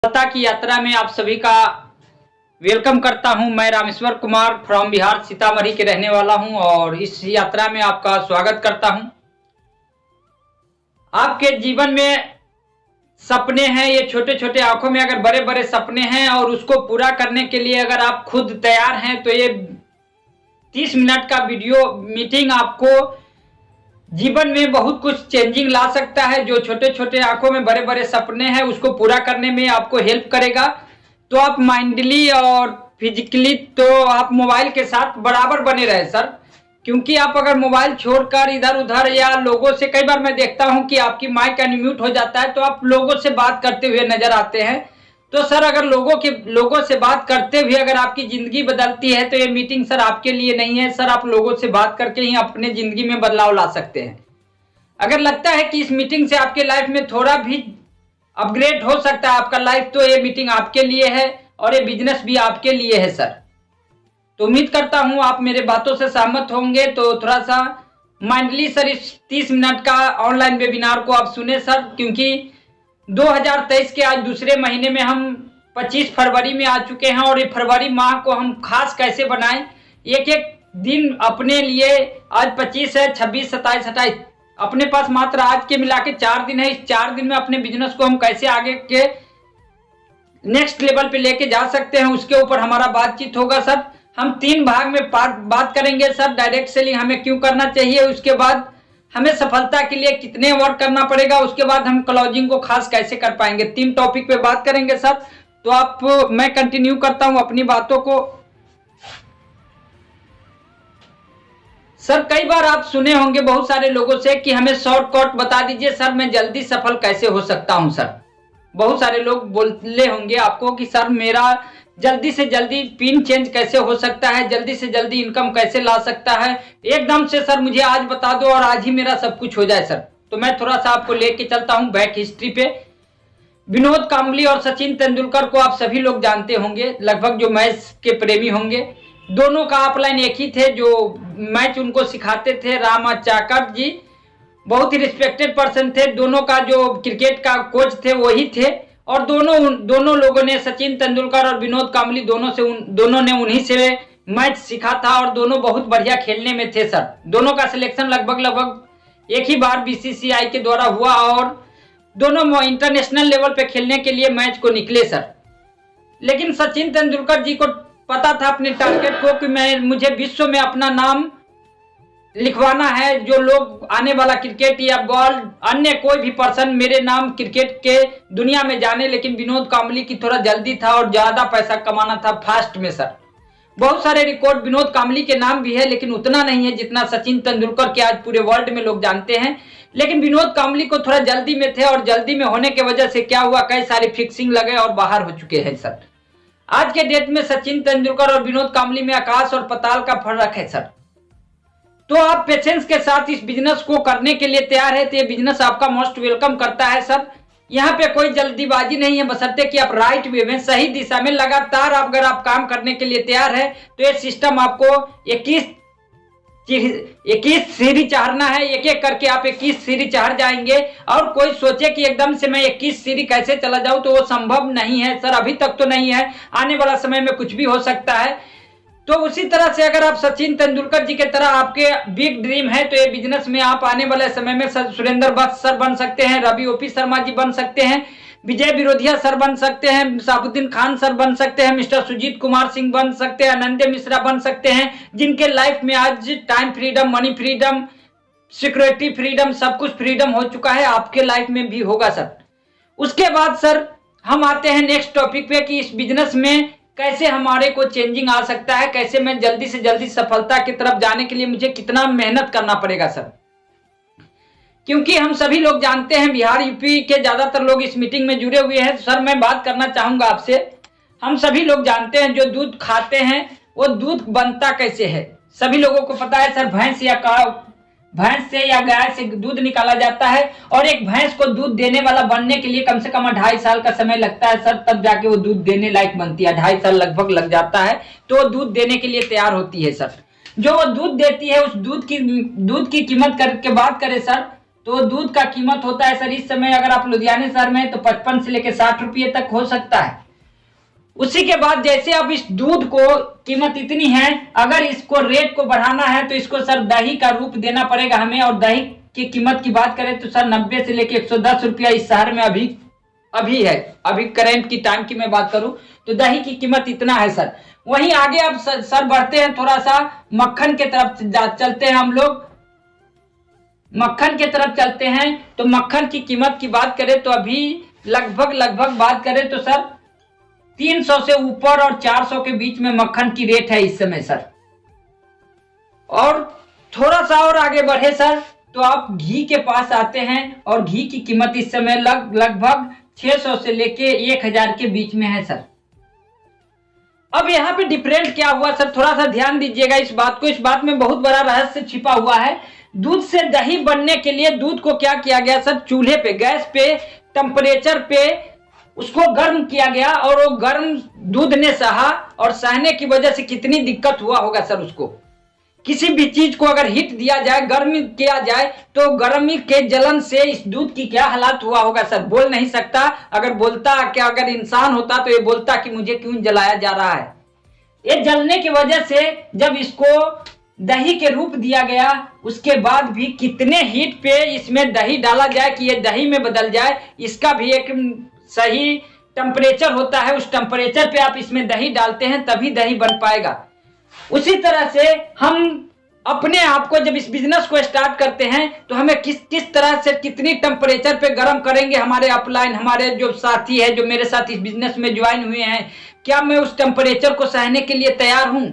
सफलता की यात्रा में आप सभी का वेलकम करता हूं। मैं रामेश्वर कुमार फ्रॉम बिहार सीतामढ़ी के रहने वाला हूं और इस यात्रा में आपका स्वागत करता हूं। आपके जीवन में सपने हैं, ये छोटे छोटे आंखों में अगर बड़े बड़े सपने हैं और उसको पूरा करने के लिए अगर आप खुद तैयार हैं तो ये 30 मिनट का वीडियो मीटिंग आपको जीवन में बहुत कुछ चेंजिंग ला सकता है। जो छोटे छोटे आंखों में बड़े बड़े सपने हैं उसको पूरा करने में आपको हेल्प करेगा। तो आप माइंडली और फिजिकली तो आप मोबाइल के साथ बराबर बने रहे सर, क्योंकि आप अगर मोबाइल छोड़कर इधर उधर या लोगों से, कई बार मैं देखता हूं कि आपकी माइक अनम्यूट हो जाता है तो आप लोगों से बात करते हुए नजर आते हैं। तो सर अगर लोगों से बात करते हुए अगर आपकी जिंदगी बदलती है तो ये मीटिंग सर आपके लिए नहीं है। सर आप लोगों से बात करके ही अपने जिंदगी में बदलाव ला सकते हैं। अगर लगता है कि इस मीटिंग से आपके लाइफ में थोड़ा भी अपग्रेड हो सकता है आपका लाइफ, तो ये मीटिंग आपके लिए है और ये बिजनेस भी आपके लिए है सर। तो उम्मीद करता हूं आप मेरे बातों से सहमत होंगे। तो थोड़ा सा माइंडली सर इस 30 मिनट का ऑनलाइन वेबिनार को आप सुने सर, क्योंकि 2023 के आज दूसरे महीने में हम 25 फरवरी में आ चुके हैं और ये फरवरी माह को हम खास कैसे बनाएं, एक एक दिन अपने लिए। आज 25 है, 26, 27, 28, अपने पास मात्र आज के मिला के 4 दिन है। इस 4 दिन में अपने बिजनेस को हम कैसे आगे के नेक्स्ट लेवल पे लेके जा सकते हैं, उसके ऊपर हमारा बातचीत होगा सर। हम 3 भाग में बात करेंगे सर। डायरेक्ट सेलिंग हमें क्यों करना चाहिए, उसके बाद हमें सफलता के लिए कितने वर्क करना पड़ेगा, उसके बाद हम क्लोजिंग को खास कैसे कर पाएंगे। 3 टॉपिक पे बात करेंगे सर। तो मैं कंटिन्यू करता हूं अपनी बातों को। सर कई बार आप सुने होंगे बहुत सारे लोगों से कि हमें शॉर्टकट बता दीजिए सर, मैं जल्दी सफल कैसे हो सकता हूं सर। बहुत सारे लोग बोले होंगे आपको कि सर मेरा जल्दी से जल्दी पिन चेंज कैसे हो सकता है, जल्दी से जल्दी इनकम कैसे ला सकता है, एकदम से सर मुझे आज बता दो और आज ही मेरा सब कुछ हो जाए सर। तो मैं थोड़ा सा आपको लेके चलता हूं बैक हिस्ट्री पे। विनोद कांबली और सचिन तेंदुलकर को आप सभी लोग जानते होंगे, लगभग जो मैच के प्रेमी होंगे। दोनों का अपलाइन एक ही थे, जो मैच उनको सिखाते थे रामाचाकर जी, बहुत ही रिस्पेक्टेड पर्सन थे। दोनों का जो क्रिकेट का कोच थे वही थे और दोनों लोगों ने, सचिन तेंदुलकर और विनोद कांबली दोनों ने उन्हीं से मैच सीखा था और दोनों बहुत बढ़िया खेलने में थे सर। दोनों का सिलेक्शन लगभग एक ही बार बीसीसीआई के द्वारा हुआ और दोनों इंटरनेशनल लेवल पे खेलने के लिए मैच को निकले सर। लेकिन सचिन तेंदुलकर जी को पता था अपने टारगेट को कि मुझे विश्व में अपना नाम लिखवाना है। जो लोग आने वाला क्रिकेट या बॉल अन्य कोई भी पर्सन मेरे नाम क्रिकेट के दुनिया में जाने, लेकिन विनोद कांबली की थोड़ा जल्दी था और ज्यादा पैसा कमाना था फास्ट में सर। बहुत सारे रिकॉर्ड विनोद कांबली के नाम भी है, लेकिन उतना नहीं है जितना सचिन तेंदुलकर के आज पूरे वर्ल्ड में लोग जानते हैं। लेकिन विनोद कांबली को थोड़ा जल्दी में थे और जल्दी में होने की वजह से क्या हुआ, कई सारे फिक्सिंग लगे और बाहर हो चुके हैं सर। आज के डेट में सचिन तेंदुलकर और विनोद कांबली में आकाश और पाताल का फर्क है सर। तो आप पेशेंस के साथ इस बिजनेस को करने के लिए तैयार है तो ये बिजनेस आपका मोस्ट वेलकम करता है सर। यहाँ पे कोई जल्दीबाजी नहीं है, बशर्ते कि आप राइट वे में, सही दिशा में लगातार अगर आप काम करने के लिए तैयार है तो ये सिस्टम आपको 21 सीढ़ी चढ़ना है। एक एक करके आप 21 सीढ़ी चढ़ जाएंगे। और कोई सोचे कि एकदम से मैं 21 सीढ़ी कैसे चला जाऊं, तो वो संभव नहीं है सर। अभी तक तो नहीं है, आने वाला समय में कुछ भी हो सकता है। तो उसी तरह से अगर आप सचिन तेंदुलकर जी के तरह आपके बिग ड्रीम है तो ये बिजनेस में आप आने वाले समय में सुरेंद्र बख्श सर बन सकते हैं, रवि ओपी शर्मा जी बन सकते हैं, विजय बिरोधिया सर बन सकते हैं, साबुद्दीन खान सर बन सकते हैं, मिस्टर सुजीत कुमार सिंह बन सकते हैं, अनंत मिश्रा बन सकते हैं, जिनके लाइफ में आज time freedom, money freedom, security freedom, सब कुछ फ्रीडम हो चुका है। आपके लाइफ में भी होगा सर। उसके बाद सर हम आते हैं नेक्स्ट टॉपिक पे कि इस बिजनेस में कैसे हमारे को चेंजिंग आ सकता है, कैसे मैं जल्दी से जल्दी सफलता की तरफ जाने के लिए मुझे कितना मेहनत करना पड़ेगा सर। क्योंकि हम सभी लोग जानते हैं, बिहार यूपी के ज्यादातर लोग इस मीटिंग में जुड़े हुए हैं। सर मैं बात करना चाहूंगा आपसे। हम सभी लोग जानते हैं जो दूध खाते हैं वो दूध बनता कैसे है, सभी लोगों को पता है सर। भैंस से या गाय से दूध निकाला जाता है और एक भैंस को दूध देने वाला बनने के लिए कम से कम 2.5 साल का समय लगता है सर, तब जाके वो दूध देने लायक बनती है। 2.5 साल लगभग लग जाता है तो वो दूध देने के लिए तैयार होती है सर। जो वो दूध देती है उस दूध की कीमत करके बात करें सर तो दूध का कीमत होता है सर इस समय अगर आप लुधियाने शहर में तो 55 से लेकर 60 रुपये तक हो सकता है। उसी के बाद जैसे अब इस दूध को कीमत इतनी है, अगर इसको रेट को बढ़ाना है तो इसको सर दही का रूप देना पड़ेगा हमें। और दही की कीमत की बात करें तो सर 90 से लेकर 110 रुपया इस शहर में अभी है। अभी करंट की टाइम की मैं बात करूं तो दही की कीमत इतना है सर। वहीं आगे अब सर बढ़ते हैं, थोड़ा सा मक्खन के तरफ चलते हैं हम लोग। मक्खन के तरफ चलते हैं तो मक्खन की कीमत की बात करें तो अभी लगभग बात करें तो सर 300 से ऊपर और 400 के बीच में मक्खन की रेट है इस समय सर। और थोड़ा सा और आगे बढ़े सर तो आप घी के पास आते हैं और घी की कीमत इस समय लगभग 600 से लेके 1000 के बीच में है सर। अब यहाँ पे डिफरेंट क्या हुआ सर, थोड़ा सा ध्यान दीजिएगा इस बात को। इस बात में बहुत बड़ा रहस्य छिपा हुआ है। दूध से दही बनने के लिए दूध को क्या किया गया सर, चूल्हे पे, गैस पे, टेम्परेचर पे उसको गर्म किया गया और वो गर्म दूध ने सहा। और सहने की वजह से कितनी दिक्कत हुआ होगा सर उसको। किसी भी चीज को अगर हीट दिया जाए, गर्म किया जाए तो गर्मी के जलन से इस दूध की क्या हालात हुआ होगा सर, बोल नहीं सकता। अगर बोलता क्या, अगर इंसान होता तो ये बोलता कि मुझे क्यों जलाया जा रहा है। ये जलने की वजह से जब इसको दही के रूप दिया गया उसके बाद भी कितने हीट पे इसमें दही डाला जाए कि ये दही में बदल जाए, इसका भी एक सही टेम्परेचर होता है। उस टेम्परेचर पे आप इसमें दही डालते हैं तभी दही बन पाएगा। उसी तरह से हम अपने आप को जब इस बिजनेस को स्टार्ट करते हैं तो हमें किस तरह से कितनी टेम्परेचर पे गर्म करेंगे हमारे अपलाइन, हमारे जो साथी है जो मेरे साथ इस बिजनेस में ज्वाइन हुए हैं, क्या मैं उस टेम्परेचर को सहने के लिए तैयार हूं।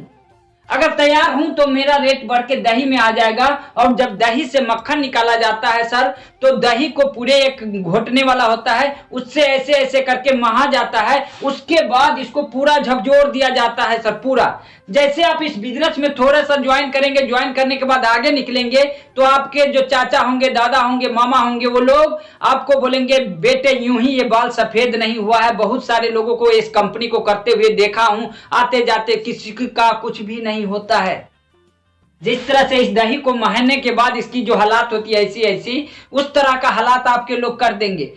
अगर तैयार हूं तो मेरा रेट बढ़ के दही में आ जाएगा। और जब दही से मक्खन निकाला जाता है सर तो दही को पूरे एक घोटने वाला होता है, उससे ऐसे ऐसे करके महा जाता है। उसके बाद इसको पूरा झकझोर दिया जाता है सर पूरा। जैसे आप इस बिजनेस में थोड़ा सा ज्वाइन करेंगे, ज्वाइन करने के बाद आगे निकलेंगे तो आपके जो चाचा होंगे, दादा होंगे, मामा होंगे, वो लोग आपको बोलेंगे बेटे यूं ही ये बाल सफेद नहीं हुआ है। बहुत सारे लोगों को इस कंपनी को करते हुए देखा हूं, आते जाते किसी का कुछ भी नहीं होता है। जिस तरह से इस दही को महने के बाद इसकी जो हालात होती है ऐसी उस तरह का हालात आपके लोग कर देंगे।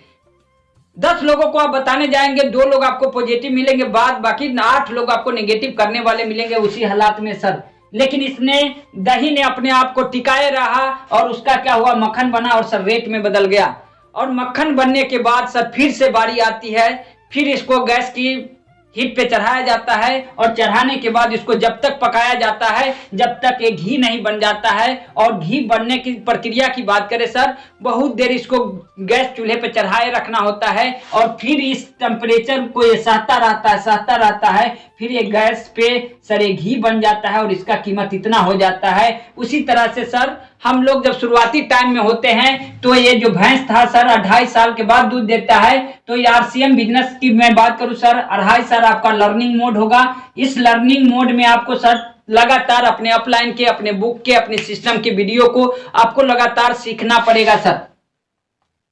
10 लोगों को आप बताने जाएंगे, 2 लोग आपको पॉजिटिव मिलेंगे, बाकी 8 लोग आपको नेगेटिव करने वाले मिलेंगे उसी हालात में सर। लेकिन इसने दही ने अपने आप को टिकाए रहा और उसका क्या हुआ, मक्खन बना और सर रेट में बदल गया। और मक्खन बनने के बाद सर फिर से बारी आती है, फिर इसको गैस की हीट पे चढ़ाया जाता है। और चढ़ाने के बाद इसको जब तक पकाया जाता है जब तक ये घी नहीं बन जाता है। और घी बनने की प्रक्रिया की बात करें सर, बहुत देर इसको गैस चूल्हे पे चढ़ाए रखना होता है और फिर इस टेम्परेचर को ये सहता रहता है। फिर ये गैस पे सर ये घी बन जाता है और इसका कीमत इतना हो जाता है। उसी तरह से सर हम लोग जब शुरुआती टाइम में होते हैं तो ये जो भैंस था सर 2.5 साल के बाद दूध देता है। तो ये RCM बिजनेस की मैं बात करूं सर, 2.5 साल आपका लर्निंग मोड होगा। इस लर्निंग मोड में आपको सर लगातार अपने अपलाइन के, अपने बुक के, अपने सिस्टम के वीडियो को आपको लगातार सीखना पड़ेगा सर।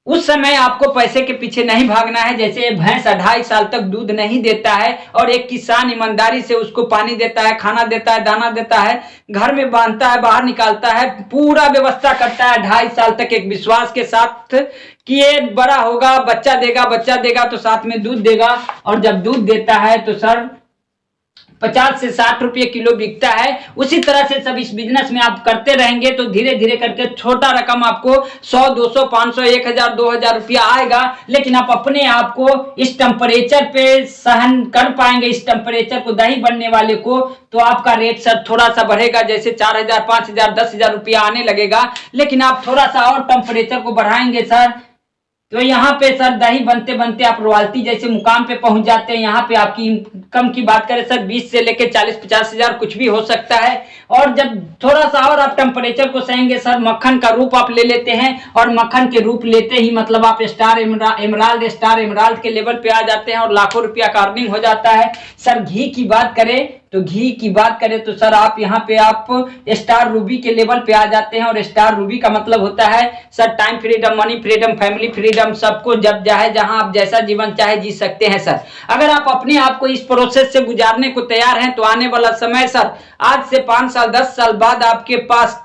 उस समय आपको पैसे के पीछे नहीं भागना है। जैसे भैंस 2.5 साल तक दूध नहीं देता है और एक किसान ईमानदारी से उसको पानी देता है, खाना देता है, दाना देता है, घर में बांधता है, बाहर निकालता है, पूरा व्यवस्था करता है 2.5 साल तक एक विश्वास के साथ कि ये बड़ा होगा, बच्चा देगा तो साथ में दूध देगा। और जब दूध देता है तो सर 50 से 60 रुपये किलो बिकता है। उसी तरह से सब इस बिजनेस में आप करते रहेंगे तो धीरे धीरे करके छोटा रकम आपको 100, 200, 500, 1000, 2000 रुपया आएगा। लेकिन आप अपने आप को इस टेम्परेचर पे सहन कर पाएंगे, इस टेम्परेचर को दही बनने वाले को, तो आपका रेट सर थोड़ा सा बढ़ेगा। जैसे 4000, 5000, 10,000 रुपया आने लगेगा। लेकिन आप थोड़ा सा और टेम्परेचर को बढ़ाएंगे सर तो यहाँ पे सर दही बनते बनते आप रॉयल्टी जैसे मुकाम पे पहुंच जाते हैं। यहाँ पे आपकी इनकम की बात करें सर 20 से लेके 40-50 हजार कुछ भी हो सकता है। और जब थोड़ा सा और आप टेम्परेचर को सहेंगे सर, मक्खन का रूप आप ले लेते हैं और मक्खन के रूप लेते ही मतलब आप स्टार एमराल्ड के लेवल पे आ जाते हैं और लाखों रुपया का अर्निंग हो जाता है। सर घी की बात करें तो सर आप यहाँ पे आप स्टार रूबी के लेवल पे आ जाते हैं। और स्टार रूबी का मतलब होता है sir time freedom, money freedom, family freedom, सबको जब चाहे जहां आप जैसा जीवन चाहे जी सकते हैं सर। अगर आप अपने आप को इस प्रोसेस से गुजारने को तैयार हैं तो आने वाला समय सर आज से 5 साल 10 साल बाद आपके पास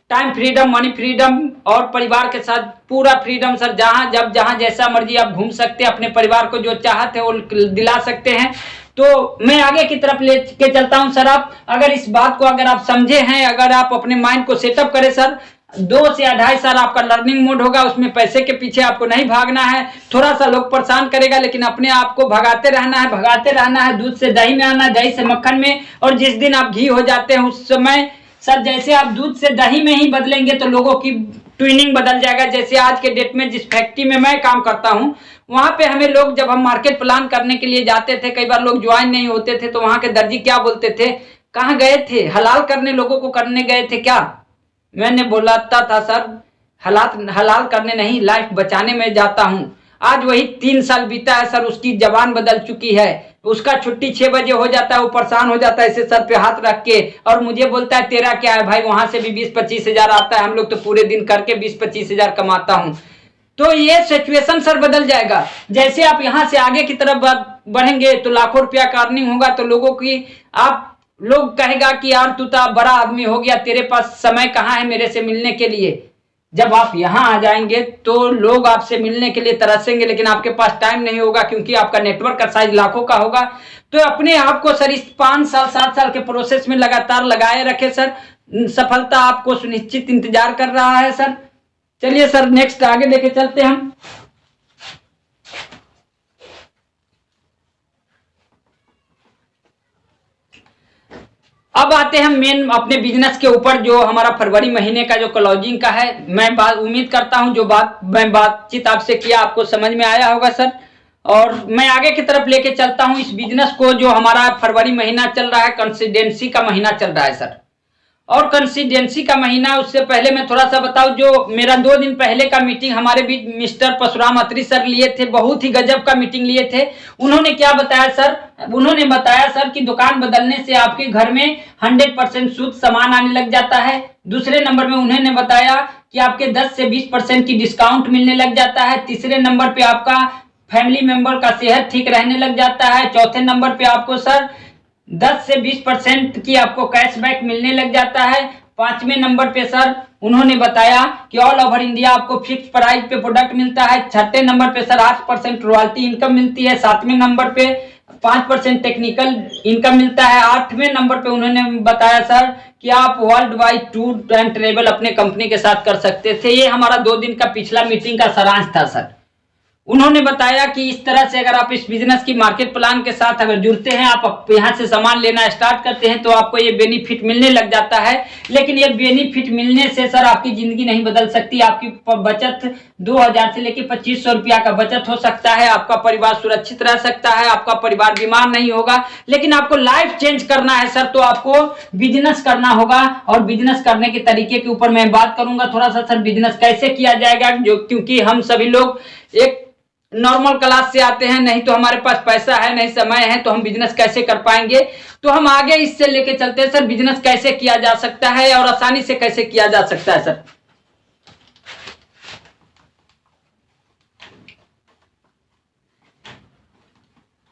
टाइम फ्रीडम, मनी फ्रीडम और परिवार के साथ पूरा फ्रीडम सर। जहां जब जहां जैसा मर्जी आप घूम सकते हैं, अपने परिवार को जो चाहते हैं वो दिला सकते हैं। तो मैं आगे की तरफ लेके चलता हूं सर। आप अगर इस बात को अगर आप समझे हैं, अगर आप अपने माइंड को सेटअप करें सर, 2 से 2.5 साल आपका लर्निंग मोड होगा। उसमें पैसे के पीछे आपको नहीं भागना है। थोड़ा सा लोग परेशान करेगा, लेकिन अपने आप को भगाते रहना है, भगाते रहना है। दूध से दही में आना, दही से मक्खन में। और जिस दिन आप घी हो जाते हैं उस समय सर, जैसे आप दूध से दही में ही बदलेंगे तो लोगों की ट्विनिंग बदल जाएगा। जैसे आज के डेट में जिस फैक्ट्री में मैं काम करता हूं, वहां पे हमें लोग, जब हम मार्केट प्लान करने के लिए जाते थे, कई बार लोग ज्वाइन नहीं होते थे, तो वहां के दर्जी क्या बोलते थे, कहाँ गए थे, हलाल करने लोगों को करने गए थे क्या? मैंने बोलाता था सर, हलाल करने नहीं, लाइफ बचाने में जाता हूं। आज वही 3 साल बीता है सर, उसकी जबान बदल चुकी है। उसका छुट्टी 6 बजे हो जाता है, वो परेशान हो जाता है ऐसे सर पे हाथ रख के, और मुझे बोलता है तेरा क्या है भाई, वहां से भी 20-25 हजार आता है, हम लोग तो पूरे दिन करके 20-25 हजार कमाता हूं। तो ये सिचुएशन सर बदल जाएगा। जैसे आप यहां से आगे की तरफ बढ़ेंगे तो लाखों रुपया का अर्निंग होगा, तो लोगों की आप लोग कहेगा कि यार तू तो बड़ा आदमी हो गया, तेरे पास समय कहाँ है मेरे से मिलने के लिए। जब आप यहाँ आ जाएंगे तो लोग आपसे मिलने के लिए तरसेंगे, लेकिन आपके पास टाइम नहीं होगा, क्योंकि आपका नेटवर्क का साइज लाखों का होगा। तो अपने आप को सर इस 5 साल 7 साल के प्रोसेस में लगातार लगाए रखे सर, सफलता आपको सुनिश्चित इंतजार कर रहा है सर। चलिए सर, नेक्स्ट आगे लेके चलते हम। अब आते हैं मेन अपने बिजनेस के ऊपर, जो हमारा फरवरी महीने का जो क्लोजिंग का है। मैं बात उम्मीद करता हूं जो मैं बातचीत आपसे किया आपको समझ में आया होगा सर। और मैं आगे की तरफ लेके चलता हूं इस बिजनेस को। जो हमारा फरवरी महीना चल रहा है, कंसिस्टेंसी का महीना चल रहा है सर। और कंसिस्टेंसी का महीना, उससे पहले मैं थोड़ा सा बताऊं, जो मेरा 2 दिन पहले का मीटिंग हमारे बीच मिस्टर परशुराम अत्री सर लिए थे, बहुत ही गजब का मीटिंग लिए थे। उन्होंने क्या बताया सर, उन्होंने बताया सर कि दुकान बदलने से आपके घर में 100% शुद्ध सामान आने लग जाता है। दूसरे नंबर में उन्होंने बताया कि आपके 10 से 20% की डिस्काउंट मिलने लग जाता है। तीसरे नंबर पे आपका फैमिली मेंबर का सेहत ठीक रहने लग जाता है। चौथे नंबर पे आपको सर 10 से 20% की आपको कैशबैक मिलने लग जाता है। 5वें नंबर पे सर उन्होंने बताया कि ऑल ओवर इंडिया आपको फिक्स प्राइस पे प्रोडक्ट मिलता है। 6ठे नंबर पे सर 8% रॉयल्टी इनकम मिलती है। 7वें नंबर पे 5% टेक्निकल इनकम मिलता है। 8वें नंबर पे उन्होंने बताया सर कि आप world wide tour and travel अपने कंपनी के साथ कर सकते थे। ये हमारा 2 दिन का पिछला मीटिंग का सारांश था सर। उन्होंने बताया कि इस तरह से अगर आप इस बिजनेस की मार्केट प्लान के साथ अगर जुड़ते हैं, आप यहाँ से सामान लेना स्टार्ट करते हैं, तो आपको ये बेनिफिट मिलने लग जाता है। लेकिन ये बेनिफिट मिलने से सर आपकी जिंदगी नहीं बदल सकती। आपकी बचत 2000 से लेकर 2500 रुपया का बचत हो सकता है। आपका परिवार सुरक्षित रह सकता है, आपका परिवार बीमार नहीं होगा। लेकिन आपको लाइफ चेंज करना है सर, तो आपको बिजनेस करना होगा। और बिजनेस करने के तरीके के ऊपर मैं बात करूंगा थोड़ा सा सर, बिजनेस कैसे किया जाएगा। जो क्योंकि हम सभी लोग एक नॉर्मल क्लास से आते हैं, नहीं तो हमारे पास पैसा है नहीं समय है, तो हम बिजनेस कैसे कर पाएंगे। तो हम आगे इससे लेके चलते हैं सर, बिजनेस कैसे किया जा सकता है और आसानी से कैसे किया जा सकता है सर।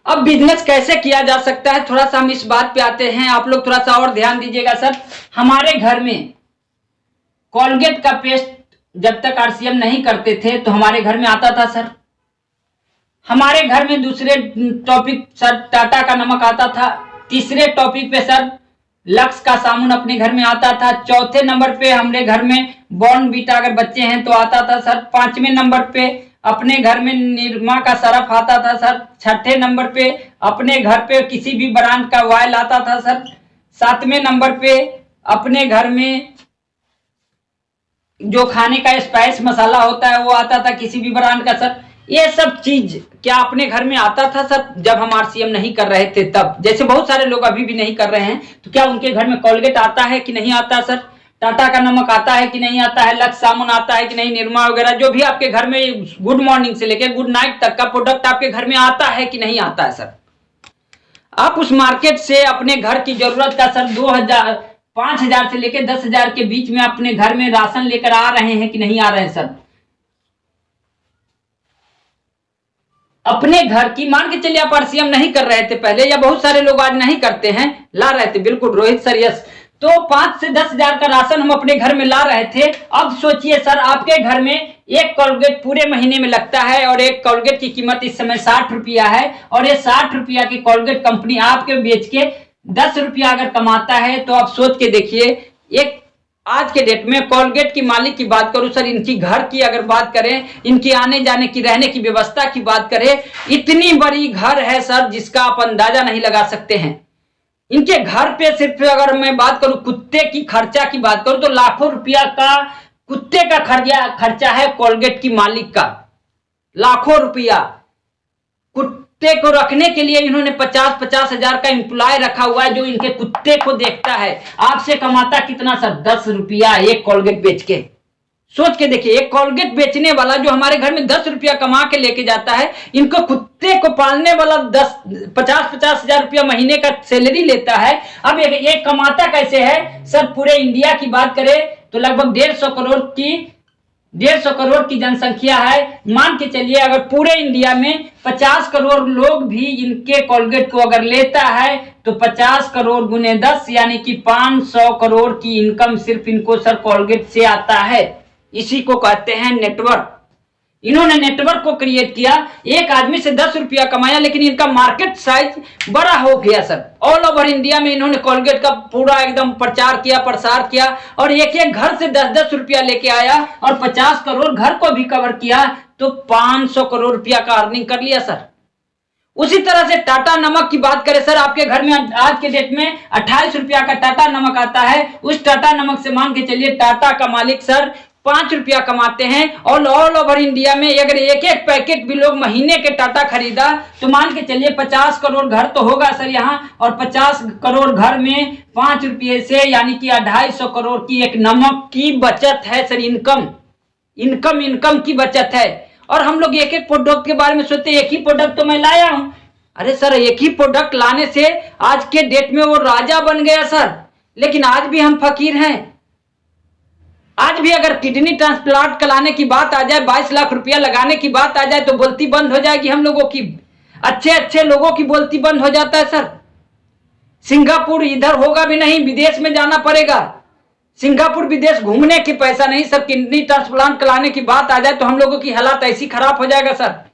अब बिजनेस कैसे किया जा सकता है, थोड़ा सा हम इस बात पे आते हैं। आप लोग थोड़ा सा और ध्यान दीजिएगा सर। हमारे घर में कोलगेट का पेस्ट जब तक आरसीएम नहीं करते थे तो हमारे घर में आता था सर। हमारे घर में दूसरे टॉपिक सर टाटा का नमक आता था। तीसरे टॉपिक पे सर लक्स का साबुन अपने घर में आता था। चौथे नंबर पे हमारे घर में बॉर्नवीटा अगर बच्चे हैं तो आता था सर। 5वें नंबर पे अपने घर में निरमा का सरफ आता था सर। 6ठे नंबर पे अपने घर पे किसी भी ब्रांड का ऑयल आता था सर। 7वें नंबर पे अपने घर में जो खाने का स्पाइस मसाला होता है वो आता था किसी भी ब्रांड का सर। ये सब चीज क्या अपने घर में आता था सर जब हम आरसीएम नहीं कर रहे थे तब। जैसे बहुत सारे लोग अभी भी नहीं कर रहे हैं, तो क्या उनके घर में कोलगेट आता है कि नहीं आता सर, टाटा का नमक आता है कि नहीं आता है, लक्स साबुन आता है कि नहीं, निरमा वगैरह जो भी आपके घर में गुड मॉर्निंग से लेकर गुड नाइट तक का प्रोडक्ट आपके घर में आता है कि नहीं आता है सर। आप उस मार्केट से अपने घर की जरूरत का सर 2000 5000 से लेकर 10,000 के बीच में अपने घर में राशन लेकर आ रहे हैं कि नहीं आ रहे हैं सर। अपने घर की मान के चलिए आप आरसीएम नहीं कर रहे थे पहले, या बहुत सारे लोग आज नहीं करते हैं, ला रहे थे, बिल्कुल रोहित सर यस। तो 5 से 10 हजार का राशन हम अपने घर में ला रहे थे। अब सोचिए सर, आपके घर में एक कोलगेट पूरे महीने में लगता है और एक कोलगेट की कीमत इस समय 60 रुपया है, और ये 60 रुपया की कोलगेट कंपनी आपके बेच के 10 रुपया अगर कमाता है, तो आप सोच के देखिए। एक आज के डेट में कोलगेट की मालिक की बात करूं सर, इनकी घर की अगर बात करें, इनकी आने जाने की रहने की व्यवस्था की बात करें, इतनी बड़ी घर है सर जिसका आप अंदाजा नहीं लगा सकते हैं। इनके घर पे सिर्फ अगर मैं बात करूं कुत्ते की खर्चा की बात करूं तो लाखों रुपया का कुत्ते का खर्चा है कोलगेट की मालिक का। लाखों रुपया कुत्ते को रखने के लिए इन्होंने 50-50 हजार का एम्प्लॉय रखा हुआ है जो इनके कुत्ते को देखता है। आपसे कमाता कितना सर? 10 रुपया एक कोलगेट बेच के। सोच के देखिए, एक कोलगेट बेचने वाला जो हमारे घर में 10 रुपया कमा के लेके जाता है, इनको कुत्ते को पालने वाला 50-50 हजार रुपया महीने का सैलरी लेता है। अब ये कमाता कैसे है सर? पूरे इंडिया की बात करें तो लगभग 150 करोड़ की जनसंख्या है। मान के चलिए अगर पूरे इंडिया में 50 करोड़ लोग भी इनके कोलगेट को अगर लेता है तो 50 करोड़ गुने 10 यानी कि 500 करोड़ की इनकम सिर्फ इनको सर कोलगेट से आता है। इसी को कहते हैं नेटवर्क। इन्होंने नेटवर्क को क्रिएट किया। एक आदमी से 10 रुपया कमाया, लेकिन इनका मार्केट साइज बड़ा हो गया सर। ऑल ओवर इंडिया में इन्होंने कोलगेट का पूरा एकदम प्रचार किया, प्रसार किया, और एक एक घर से 10-10 रुपया लेके आया और 50 करोड़ घर को भी कवर किया, तो 500 करोड़ रुपया का अर्निंग कर लिया सर। उसी तरह से टाटा नमक की बात करें सर, आपके घर में आज के डेट में 28 रुपया का टाटा नमक आता है। उस टाटा नमक से मान के चलिए टाटा का मालिक सर 5 रुपया कमाते हैं। और ऑल ओवर इंडिया में अगर एक एक पैकेट भी लोग महीने के टाटा खरीदा तो मान के चलिए 50 करोड़ घर तो होगा सर यहाँ, और 50 करोड़ घर में 5 रुपये से यानी कि 250 करोड़ की एक नमक की बचत है सर। इनकम की बचत है। और हम लोग एक एक प्रोडक्ट के बारे में सोचते हैं, एक ही प्रोडक्ट तो मैं लाया हूं। अरे सर, एक ही प्रोडक्ट लाने से आज के डेट में वो राजा बन गया सर, लेकिन आज भी हम फकीर हैं। आज भी अगर किडनी ट्रांसप्लांट कराने की बात आ जाए, 22 लाख रुपया लगाने की बात आ जाए तो बोलती बंद हो जाएगी हम लोगों की। अच्छे लोगों की बोलती बंद हो जाता है सर। सिंगापुर इधर होगा भी नहीं, विदेश में जाना पड़ेगा। सिंगापुर विदेश घूमने की पैसा नहीं सर। किडनी ट्रांसप्लांट कराने की बात आ जाए तो हम लोगों की हालत ऐसी खराब हो जाएगा सर।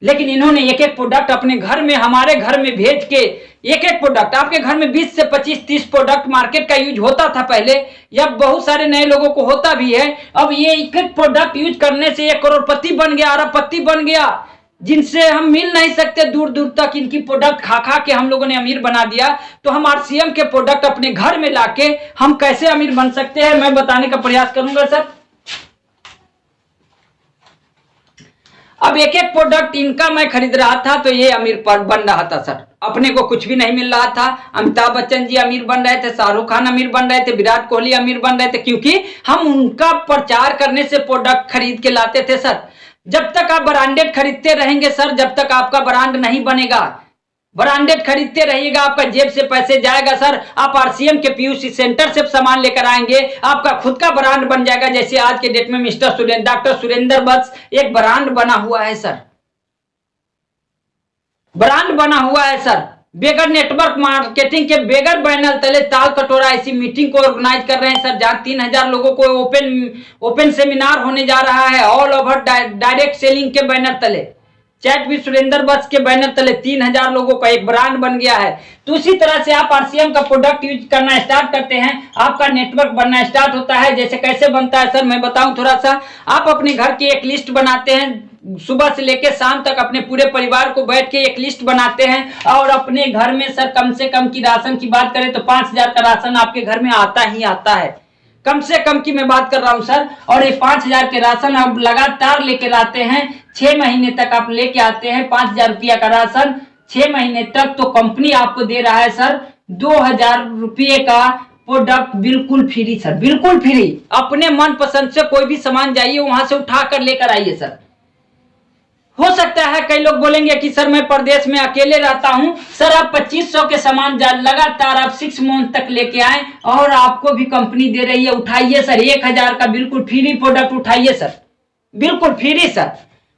लेकिन इन्होंने एक एक प्रोडक्ट अपने घर में, हमारे घर में भेज के, एक एक प्रोडक्ट आपके घर में 20 से 25-30 प्रोडक्ट मार्केट का यूज होता था पहले, या बहुत सारे नए लोगों को होता भी है। अब ये एक एक प्रोडक्ट यूज करने से 1 करोड़पति बन गया, अरबपति बन गया, जिनसे हम मिल नहीं सकते दूर दूर तक। इनकी प्रोडक्ट खा के हम लोगों ने अमीर बना दिया। तो हम आरसीएम के प्रोडक्ट अपने घर में लाके हम कैसे अमीर बन सकते हैं, मैं बताने का प्रयास करूंगा सर। अब एक एक प्रोडक्ट इनका मैं खरीद रहा था तो ये अमीर बन रहा था सर। अपने को कुछ भी नहीं मिल रहा था। अमिताभ बच्चन जी अमीर बन रहे थे, शाहरुख खान अमीर बन रहे थे, विराट कोहली अमीर बन रहे थे, क्योंकि हम उनका प्रचार करने से प्रोडक्ट खरीद के लाते थे सर। जब तक आप ब्रांडेड खरीदते रहेंगे सर, जब तक आपका ब्रांड नहीं बनेगा। ब्रांडेड खरीदते रहिएगा, आपका जेब से पैसे जाएगा सर। आप आरसीएम के पीयूसी सेंटर से सामान लेकर आएंगे, आपका खुद का ब्रांड बन जाएगा। जैसे आज के डेट में डॉक्टर सुरेंद्र बस एक ब्रांड बना हुआ है सर, ब्रांड बना हुआ है सर। बेगर नेटवर्क मार्केटिंग के बेगर बैनर तले ताल कटोरा ऐसी मीटिंग को ऑर्गेनाइज कर रहे हैं सर, जहां 3000 लोगों को ओपन सेमिनार होने जा रहा है। ऑल ओवर डायरेक्ट सेलिंग के बैनर तले, चैट भी सुरेंद्र बस के बैनर तले 3000 लोगों का एक ब्रांड बन गया है। तो उसी तरह से आप आरसीएम का प्रोडक्ट यूज करना स्टार्ट करते हैं, आपका नेटवर्क बनना स्टार्ट होता है। जैसे कैसे बनता है सर, मैं बताऊं थोड़ा सा। आप अपने घर की एक लिस्ट बनाते हैं, सुबह से लेकर शाम तक अपने पूरे परिवार को बैठ के एक लिस्ट बनाते हैं, और अपने घर में सर कम से कम की राशन की बात करें तो 5000 का राशन आपके घर में आता ही आता है। कम से कम की मैं बात कर रहा हूं सर। और ये 5000 के राशन आप लगातार लेकर आते हैं, 6 महीने तक आप लेके आते हैं 5000 रुपया का राशन 6 महीने तक। तो कंपनी आपको दे रहा है सर 2000 रुपये का प्रोडक्ट बिल्कुल फ्री सर, बिल्कुल फ्री। अपने मन पसंद से कोई भी सामान जाइए, वहां से उठा कर लेकर आइए सर। हो सकता है कई लोग बोलेंगे कि सर मैं प्रदेश में अकेले रहता हूं। सर आप 2500 के सामान लगातार आप 6 मंथ तक लेके आए, और आपको भी कंपनी दे रही है। उठाइए सर, 1000 का बिल्कुल फ्री प्रोडक्ट उठाइए सर, बिल्कुल फ्री सर।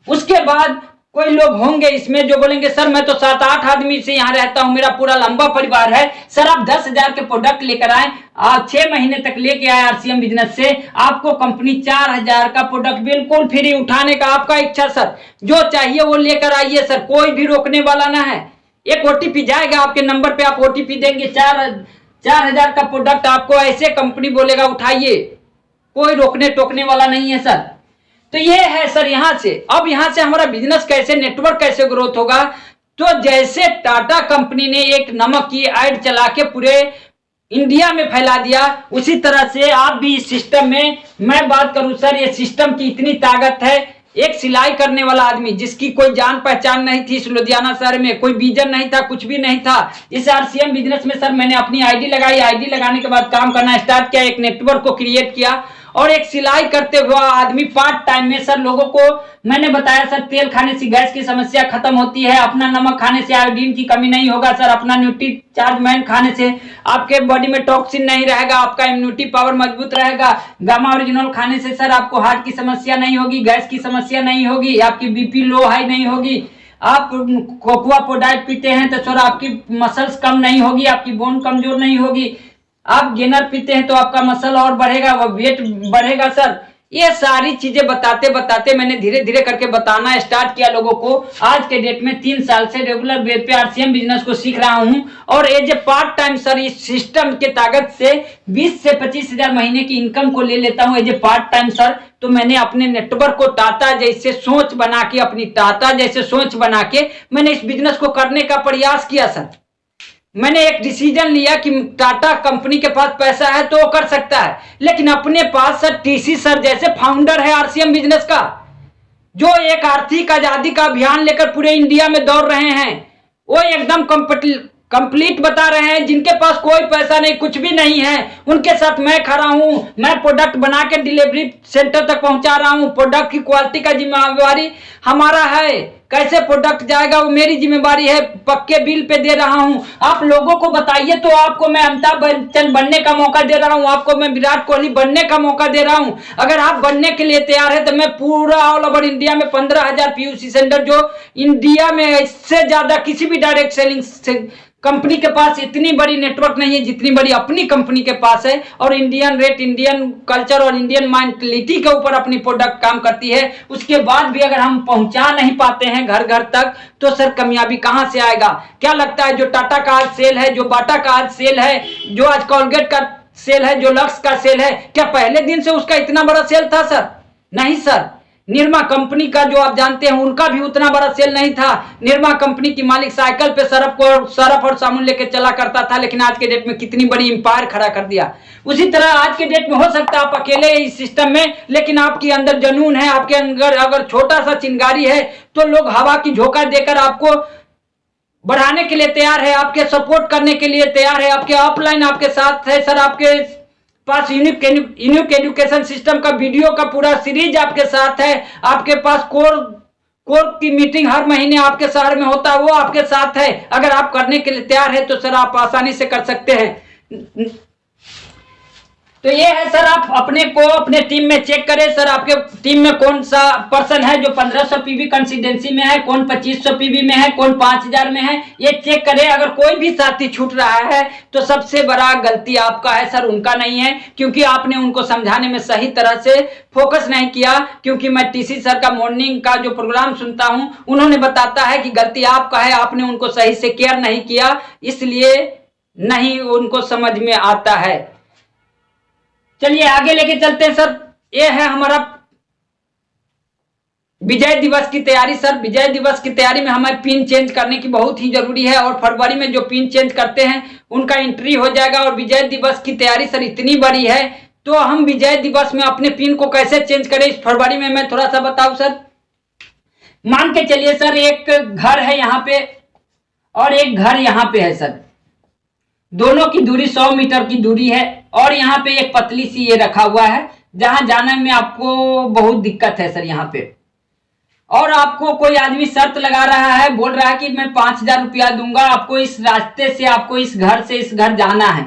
उसके बाद कोई लोग होंगे इसमें जो बोलेंगे सर मैं तो 7-8 आदमी से यहाँ रहता हूँ, मेरा पूरा लंबा परिवार है। सर आप 10,000 के प्रोडक्ट लेकर आए, आप 6 महीने तक लेके आए आरसीएम बिजनेस से, आपको कंपनी 4,000 का प्रोडक्ट बिल्कुल फ्री उठाने का आपका इच्छा सर, जो चाहिए वो लेकर आइए सर, कोई भी रोकने वाला ना है। एक ओटीपी जाएगा आपके नंबर पे, आप ओटीपी देंगे, 4,000 का प्रोडक्ट आपको ऐसे कंपनी बोलेगा उठाइए, कोई रोकने टोकने वाला नहीं है सर। तो ये है सर यहाँ से। अब यहाँ से हमारा बिजनेस कैसे, नेटवर्क कैसे ग्रोथ होगा, तो जैसे टाटा कंपनी ने एक नमक की ऐड चला के पूरे इंडिया में फैला दिया, उसी तरह से आप भी इस सिस्टम में, मैं बात करूं सर, ये सिस्टम की इतनी ताकत है। एक सिलाई करने वाला आदमी जिसकी कोई जान पहचान नहीं थी इस लुधियाना शहर में, कोई विजन नहीं था, कुछ भी नहीं था, इस आरसीएम बिजनेस में सर मैंने अपनी आईडी लगाई, आईडी लगाने के बाद काम करना स्टार्ट किया, एक नेटवर्क को क्रिएट किया, और एक सिलाई करते हुआ आदमी पार्ट टाइम में सर लोगों को मैंने बताया सर तेल खाने से गैस की समस्या खत्म होती है, अपना नमक खाने से आयोडीन की कमी नहीं होगा सर, अपना न्यूट्रीचार्जमेंट खाने से आपके बॉडी में टॉक्सिन नहीं रहेगा, आपका इम्यूनिटी पावर मजबूत रहेगा, गामा ओरिजिनल खाने से सर आपको हार्ट की समस्या नहीं होगी, गैस की समस्या नहीं होगी, आपकी बीपी लो हाई नहीं होगी, आप कोकोआ प्रोडाक्ट पीते हैं तो सर आपकी मसल्स कम नहीं होगी, आपकी बोन कमजोर नहीं होगी, आप गेनर पीते हैं तो आपका मसल और बढ़ेगा, वह वेट बढ़ेगा सर। ये सारी चीजें बताते बताते मैंने धीरे धीरे करके बताना स्टार्ट किया लोगों को। आज के डेट में 3 साल से रेगुलर बेस पे आरसीएम बिजनेस को सीख रहा हूं, और as a part time sir इस सिस्टम के ताकत से 20 से 25,000 महीने की इनकम को ले लेता हूं as a part time sir. तो मैंने अपने नेटवर्क को टाटा जैसे सोच बना के, अपनी टाटा जैसे सोच बना के मैंने इस बिजनेस को करने का प्रयास किया सर। मैंने एक डिसीजन लिया कि टाटा कंपनी के पास पैसा है तो वो कर सकता है, लेकिन अपने पास सर टीसी सर जैसे फाउंडर है आरसीएम बिजनेस का, जो एक आर्थिक आजादी का अभियान लेकर पूरे इंडिया में दौड़ रहे हैं, वो एकदम कंप्लीट बता रहे हैं, जिनके पास कोई पैसा नहीं, कुछ भी नहीं है, उनके साथ मैं खड़ा हूं, मैं प्रोडक्ट बना के डिलीवरी सेंटर तक पहुंचा रहा हूं, प्रोडक्ट की क्वालिटी का जिम्मेवारी हमारा है, कैसे प्रोडक्ट जाएगा वो मेरी जिम्मेवारी है, पक्के बिल पे दे रहा हूं। आप लोगों को बताइए तो आपको मैं अमिताभ बच्चन बनने का मौका दे रहा हूं, आपको मैं विराट कोहली बनने का मौका दे रहा हूं। अगर आप बनने के लिए तैयार है तो मैं पूरा ऑल ओवर इंडिया में 15,000 पीयूसी सेंटर, जो इंडिया में इससे ज्यादा किसी भी डायरेक्ट सेलिंग कंपनी के पास इतनी बड़ी नेटवर्क नहीं है जितनी बड़ी अपनी कंपनी के पास है, और इंडियन रेट, इंडियन कल्चर और इंडियन मेंटलिटी के ऊपर अपनी प्रोडक्ट काम करती है। उसके बाद भी अगर हम पहुंचा नहीं पाते हैं घर घर तक तो सर कामयाबी कहां से आएगा? क्या लगता है जो टाटा का आज सेल है, जो बाटा का आज सेल है, जो आज कोलगेट का सेल है, जो लक्स का सेल है, क्या पहले दिन से उसका इतना बड़ा सेल था सर? नहीं सर। निरमा कंपनी का जो आप जानते हैं उनका भी उतना बड़ा सेल नहीं था। निरमा कंपनी की मालिक साइकिल पे सरफ और साबुन लेके चला करता था, लेकिन आज के डेट में कितनी बड़ी एम्पायर खड़ा कर दिया। उसी तरह आज के डेट में हो सकता है आप अकेले इस सिस्टम में, लेकिन आपके अंदर जुनून है, आपके अंदर अगर छोटा सा चिंगारी है तो लोग हवा की झोंका देकर आपको बढ़ाने के लिए तैयार है, आपके सपोर्ट करने के लिए तैयार है, आपके ऑफलाइन आपके साथ है सर, आपके पास यूनिक एजुकेशन सिस्टम का वीडियो का पूरा सीरीज आपके साथ है, आपके पास कोर की मीटिंग हर महीने आपके शहर में होता है, वो आपके साथ है। अगर आप करने के लिए तैयार है तो सर आप आसानी से कर सकते हैं। तो ये है सर, आप अपने को अपने टीम में चेक करें सर, आपके टीम में कौन सा पर्सन है जो 1500 पीवी कंसिस्टेंसी में है, कौन 2500 पीवी में है, कौन 5000 में है, ये चेक करें। अगर कोई भी साथी छूट रहा है तो सबसे बड़ा गलती आपका है सर, उनका नहीं है, क्योंकि आपने उनको समझाने में सही तरह से फोकस नहीं किया। क्योंकि मैं टीसी सर का मॉर्निंग का जो प्रोग्राम सुनता हूं, उन्होंने बताता है कि गलती आपका है, आपने उनको सही से केयर नहीं किया, इसलिए नहीं उनको समझ में आता है। चलिए आगे लेके चलते हैं सर। ये है हमारा विजय दिवस की तैयारी सर। विजय दिवस की तैयारी में हमें पिन चेंज करने की बहुत ही जरूरी है, और फरवरी में जो पिन चेंज करते हैं उनका एंट्री हो जाएगा। और विजय दिवस की तैयारी सर इतनी बड़ी है, तो हम विजय दिवस में अपने पिन को कैसे चेंज करें इस फरवरी में मैं थोड़ा सा बताऊं सर। मान के चलिए सर, एक घर है यहाँ पे और एक घर यहाँ पे है सर, दोनों की दूरी 100 मीटर की दूरी है, और यहाँ पे एक पतली सी ये रखा हुआ है जहां जाने में आपको बहुत दिक्कत है सर यहाँ पे। और आपको कोई आदमी शर्त लगा रहा है, बोल रहा है कि मैं 5,000 रुपया दूंगा आपको, इस रास्ते से आपको इस घर से इस घर जाना है।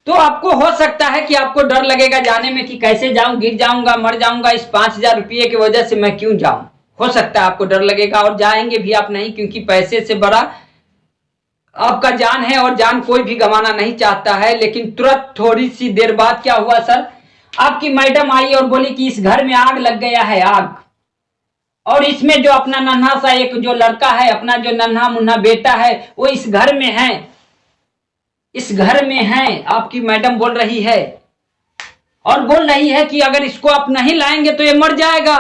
तो आपको हो सकता है कि आपको डर लगेगा जाने में कि कैसे जाऊं, गिर जाऊंगा, मर जाऊंगा, इस 5,000 रुपये की वजह से मैं क्यों जाऊं। हो सकता है आपको डर लगेगा और जाएंगे भी आप नहीं, क्योंकि पैसे से बड़ा आपका जान है और जान कोई भी गंवाना नहीं चाहता है। लेकिन तुरंत थोड़ी सी देर बाद क्या हुआ सर, आपकी मैडम आई और बोली कि इस घर में आग लग गया है, आग। और इसमें जो अपना नन्हा सा एक जो लड़का है, अपना जो नन्हा मुन्ना बेटा है, वो इस घर में है, इस घर में है। आपकी मैडम बोल रही है और बोल रही है कि अगर इसको आप नहीं लाएंगे तो ये मर जाएगा।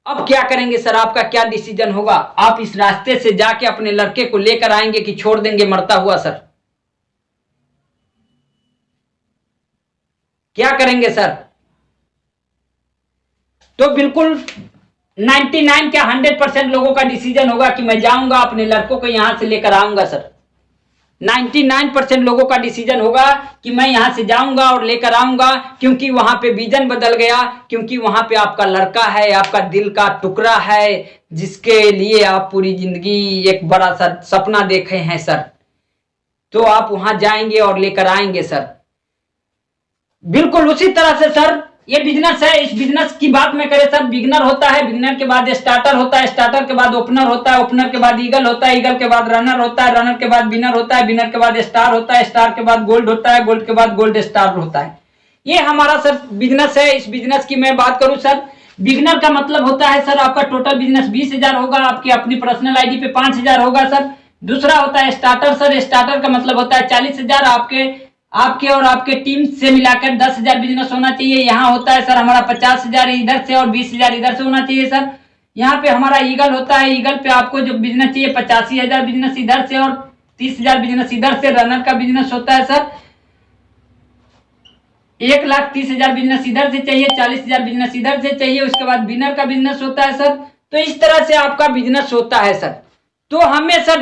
अब क्या करेंगे सर, आपका क्या डिसीजन होगा? आप इस रास्ते से जाके अपने लड़के को लेकर आएंगे कि छोड़ देंगे मरता हुआ सर? क्या करेंगे सर? तो बिल्कुल 99 क्या 100% लोगों का डिसीजन होगा कि मैं जाऊंगा, अपने लड़कों को यहां से लेकर आऊंगा सर। 99% लोगों का डिसीजन होगा कि मैं यहां से जाऊंगा और लेकर आऊंगा, क्योंकि वहां पे विजन बदल गया, क्योंकि वहां पे आपका लड़का है, आपका दिल का टुकड़ा है, जिसके लिए आप पूरी जिंदगी एक बड़ा सा सपना देखे हैं सर। तो आप वहां जाएंगे और लेकर आएंगे सर। बिल्कुल उसी तरह से सर ये बिजनेस है। इस बिजनेस की बात में करें सर, बिगनर होता है, बिगनर के बाद स्टार्टर होता है, स्टार्टर के बाद ओपनर होता है, ओपनर के बाद ईगल होता है, ईगल के बाद रनर होता है, रनर के बाद विनर होता है, विनर के बाद स्टार होता है, स्टार के बाद गोल्ड होता है, गोल्ड के बाद गोल्ड स्टार होता है। ये हमारा सर बिजनेस है। इस बिजनेस की मैं बात करूं सर, बिगनर का मतलब होता है सर आपका टोटल बिजनेस 20,000 होगा, आपकी अपनी पर्सनल आईडी पे 5,000 होगा सर। दूसरा होता है स्टार्टर सर, स्टार्टर का मतलब होता है 40,000, आपके और आपके टीम से मिलाकर 10,000 बिजनेस होना चाहिए। यहाँ होता है सर हमारा 50,000 इधर से और 20,000 इधर से होना चाहिए सर। यहाँ पे हमारा ईगल होता है, ईगल पे आपको जो बिजनेस चाहिए 85,000 बिजनेस इधर से और 30,000 बिजनेस इधर से। रनर का बिजनेस होता है सर 1,30,000 बिजनेस इधर से चाहिए, 40,000 बिजनेस इधर से चाहिए। उसके बाद विनर का बिजनेस होता है सर। तो इस तरह से आपका बिजनेस होता है सर। तो हमें सर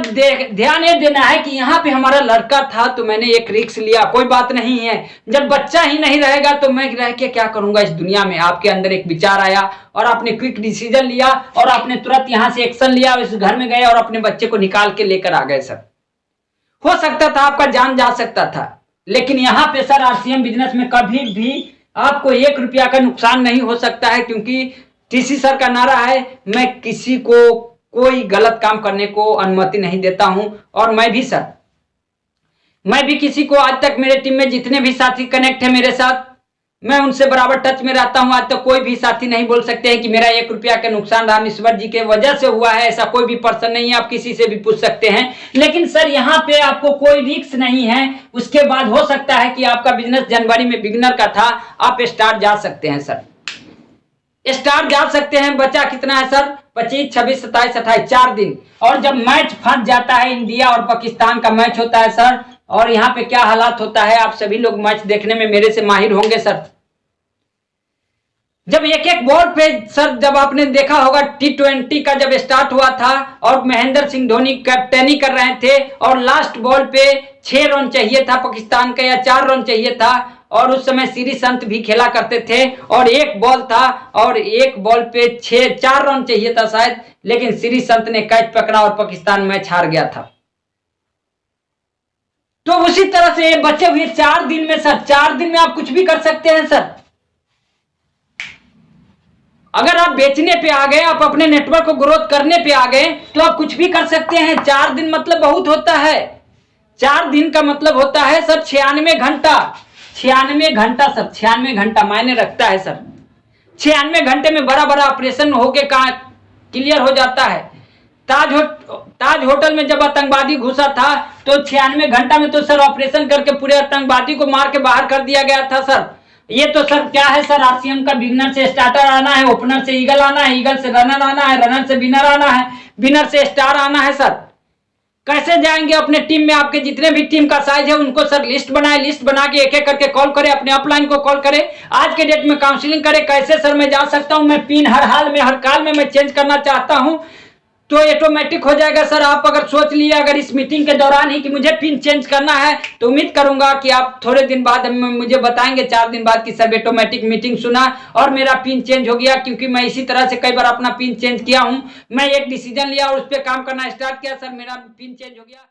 ध्यान ये देना है कि यहाँ पे हमारा लड़का था तो मैंने एक रिस्क लिया, कोई बात नहीं है। जब बच्चा ही नहीं रहेगा तो मैं रह के क्या करूंगा इस दुनिया में? आपके अंदर एक विचार आया और आपने क्विक डिसीजन लिया और आपने तुरंत यहाँ से एक्शन लिया और इस घर में गए और अपने बच्चे को निकाल के लेकर आ गए सर। हो सकता था आपका जान जा सकता था, लेकिन यहाँ पे सर आरसीएम बिजनेस में कभी भी आपको 1 रुपया का नुकसान नहीं हो सकता है, क्योंकि टीसी सर का नारा है, मैं किसी को कोई गलत काम करने को अनुमति नहीं देता हूं। और मैं भी किसी को, आज तक मेरे टीम में जितने भी साथी कनेक्ट है मेरे साथ, मैं उनसे बराबर टच में रहता हूं। आज तक कोई भी साथी नहीं बोल सकते हैं कि मेरा 1 रुपया का नुकसान रामेश्वर जी के वजह से हुआ है। ऐसा कोई भी पर्सन नहीं है, आप किसी से भी पूछ सकते हैं। लेकिन सर यहाँ पे आपको कोई रिस्क नहीं है। उसके बाद हो सकता है कि आपका बिजनेस जनवरी में बिगनर का था, आप स्टार जा सकते हैं सर, स्टार जा सकते हैं। बचा कितना है सर? 25, 26, 27, 28, 4 दिन। और जब मैच फंस जाता है, इंडिया और पाकिस्तान का मैच होता है सर, और यहाँ पे क्या हालात होता है, आप सभी लोग मैच देखने में मेरे से माहिर होंगे सर। जब एक एक बॉल पे सर, जब आपने देखा होगा T20 का जब स्टार्ट हुआ था और महेंद्र सिंह धोनी कैप्टनी कर रहे थे और लास्ट बॉल पे 6 रन चाहिए था पाकिस्तान का, या 4 रन चाहिए था, और उस समय श्री संत भी खेला करते थे और एक बॉल था और एक बॉल पे 4 रन चाहिए था शायद, लेकिन श्री संत ने कैच पकड़ा और पाकिस्तान मैच हार गया था। तो उसी तरह से बचे हुए 4 दिन में सर, 4 दिन में आप कुछ भी कर सकते हैं सर। अगर आप बेचने पे आ गए, आप अपने नेटवर्क को ग्रोथ करने पे आ गए, तो आप कुछ भी कर सकते हैं। 4 दिन मतलब बहुत होता है। 4 दिन का मतलब होता है सर 96 घंटा। 96 घंटा सर, 96 घंटा मायने रखता है सर। 96 घंटे में बड़ा बड़ा ऑपरेशन होके क्लियर हो जाता है। ताज होटल में जब आतंकवादी घुसा था तो 96 घंटा में तो सर ऑपरेशन करके पूरे आतंकवादी को मार के बाहर कर दिया गया था सर। ये तो सर क्या है सर, आरसीएम का बिगनर से स्टार्टर आना है, ओपनर से ईगल आना है, ईगल से रनर आना है, रनर से विनर आना है, विनर से स्टार आना है सर। कैसे जाएंगे अपने टीम में? आपके जितने भी टीम का साइज है उनको सर लिस्ट बनाए, लिस्ट बना के एक एक करके कॉल करें, अपने अपलाइन को कॉल करें, आज के डेट में काउंसलिंग करें। कैसे सर मैं जा सकता हूं? मैं पिन हर हाल में, हर काल में मैं चेंज करना चाहता हूं, तो ऑटोमेटिक हो जाएगा सर। आप अगर सोच लिए अगर इस मीटिंग के दौरान ही कि मुझे पिन चेंज करना है, तो उम्मीद करूंगा कि आप थोड़े दिन बाद मुझे बताएंगे, 4 दिन बाद कि सर ऑटोमेटिक मीटिंग सुना और मेरा पिन चेंज हो गया। क्योंकि मैं इसी तरह से कई बार अपना पिन चेंज किया हूं। मैं एक डिसीजन लिया और उस पर काम करना स्टार्ट किया, सर मेरा पिन चेंज हो गया।